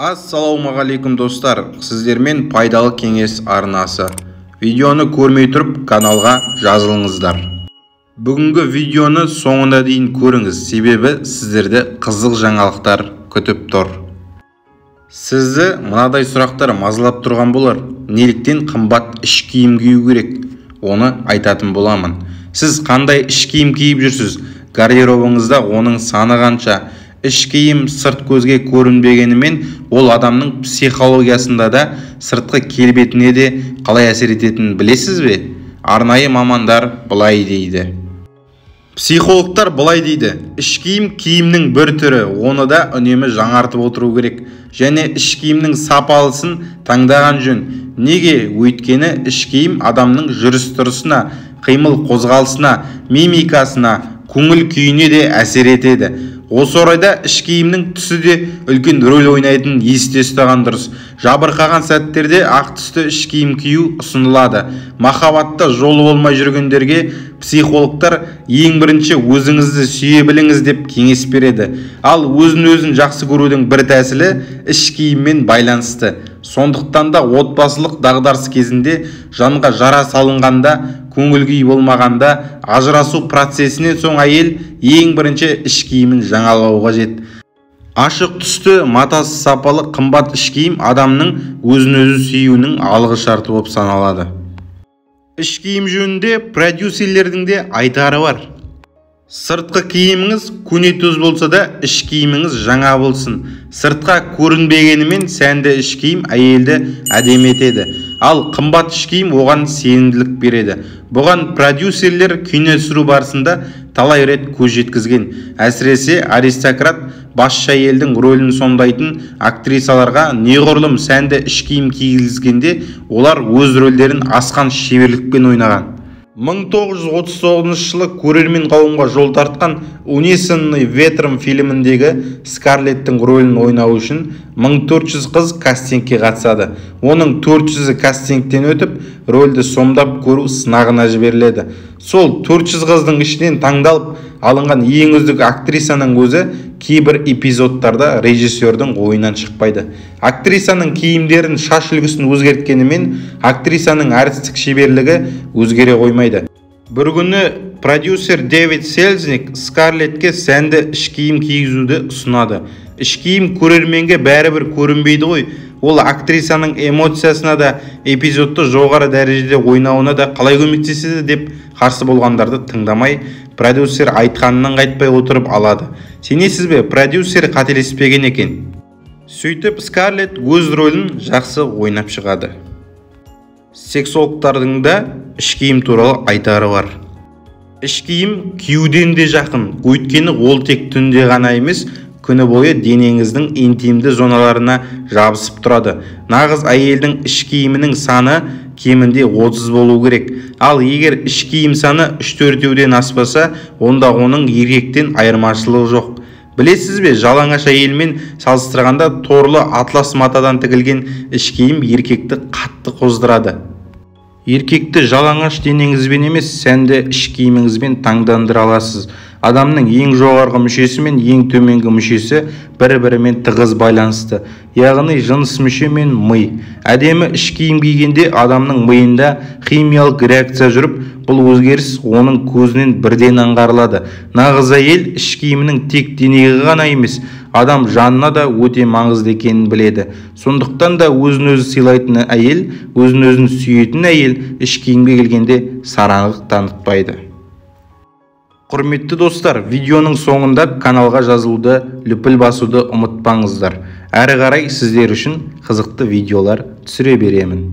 Ассалаумағалейкум достар, сіздермен пайдалы кеңес арнасы. Видеоны көрмей тұрып каналға жазылыңыздар. Бүгінгі видеоны соңына дейін көріңіз, себебі сіздерді қызық жаңалықтар күтіп тұр. Сізді мынадай сұрақтар мазалап тұрған болар. Неліктен қымбат іш киім кию керек? Оны айтатын боламын. Сіз қандай іш киім киіп жүрсіз? Гардеробыңызда оның саны қанша? Іш киім сырт көзге көрінбегенімен, ол адамның психологиясында да, сыртқы келбетіне де қалай әсер ететінін білесіз бе? Арнайы мамандар былай дейді. Психологтар былай дейді: іш киім киімнің бір түрі, оны да үнемі жаңартып отыру керек. Және іш киімнің сапалысын таңдаған жөн. Неге? Өйткені іш киім адамның жүріс-тұрысына, қимыл қозғалысына, мимикасына, көңіл күйіне де әсер етеді. Осы орайда іш киімнің түсі де үлкен рөл ойнайтынын есте ұстаған дұрыс. Жабырқаған сәттерде ақ түсті іш киім кию ұсынылады. Махаббатта жолы болмай жүргендерге психологтар ең бірінші өзіңізді сүйе біліңіз деп кеңес береді. Ал өзін жақсы көрудің бір тәсілі іш киіммен байланысты. Сондықтан да отбасылық дағдарыс кезінде, жанға жара салынғанда, көңіл күй болмағанда, ажырасу процесінен соң әйел ең бірінші іш киімін жаңалауы қажет. Ашық түсті, матасы сапалы, қымбат іш киім адамның өзін-өзі сүюінің алғы шарты болып саналады. Іш киім жөнінде продюсерлердің де айтары бар. Сыртқы киіміңіз көнетөз болса да, іш киіміңіз жаңа болсын. Сыртқа көрінбегенімен сәнді іш киім әйелді әдемі етеді. Ал қымбат іш киім оған сенімділік береді. Бұған продюсерлер кино түсіру барысында талай рет көз жеткізген. Әсіресе аристократ басшы әйелдің рөлін сомдайтын актрисаларға неғұрлым сәнді іш киім кигізгенде, олар өз рөлдерін асқан шеберлікпен ойнаған. 1939 жылы көрермен қауымға жол тартқан «Унесенный ветром» фильміндегі Скарлеттің рөлін ойнау үшін 1400 қыз кастингке қатысады. Оның 400-і кастингтен өтіп, рөлді сомдап көру сынағына жіберіледі. Сол 400 қыздың ішінен таңдалып алынған ең үздік актрисаның өзі кейбір эпизодтарда режиссердің ойынан шықпайды. Актрисаның киімдерін, шаш үлгісін өзгерткенімен, актрисаның әртістік шеберлігі өзгере қоймайды. Бір күні продюсер Дэвид Селзник Скарлетке сәнді іш киім кигізуді ұсынады. Іш киім көрерменге бәрібір көрінбейді ғой. Ол актрисаның эмоциясына да, эпизодты жоғары дәрежеде ойнауына да қалай көмектеседі деп қарсы болғандарды тыңдамай, продюсер айтқанынан қайтпай отырып алады. Сенесіз бе, продюсер қателеспеген екен. Сөйтіп Скарлетт өз рөлін жақсы ойнап шығады. Сексологтардың да іш киім туралы айтары бар. Іш киім киюден де жақын, өйткені ол тек түнде ғана емес, күні бойы денеңіздің интимді зоналарына жабысып тұрады. Нағыз әйелдің іш киімінің саны кемінде 30 болу керек. Ал егер іш киім саны 3-4-ден аспаса, онда оның еркектен айырмашылығы жоқ. Білесіз бе, жалаңаш әйелмен салыстырғанда торлы атлас матадан тігілген іш киім еркекті қатты қоздырады. Еркекті жалаңаш денеңізбен емес, сәнді іш киіміңізбен таңдандыра аласыз. Адамның ең жоғарғы мүшесі мен ең төменгі мүшесі бір-бірімен тығыз байланысты. Яғни жыныс мүше мен ми. Әдемі іш киім кигенде адамның миында химиялық реакция жүріп, бұл өзгеріс оның көзінен бірден аңғарылады. Нағыз әйел іш киімінің тек денеге ғана емес, адам жанына да өте маңызды екенін біледі. Сондықтан да өзін-өзі сыйлайтын әйел, өзін-өзін сүйетін әйел іш киімге келгенде сараңдық танытпайды. Құрметті достар, видеоның соңында каналға жазылуды, лүпіл басуды ұмытпаңыздар. Әрі қарай сіздер үшін қызықты видеолар түсіре беремін.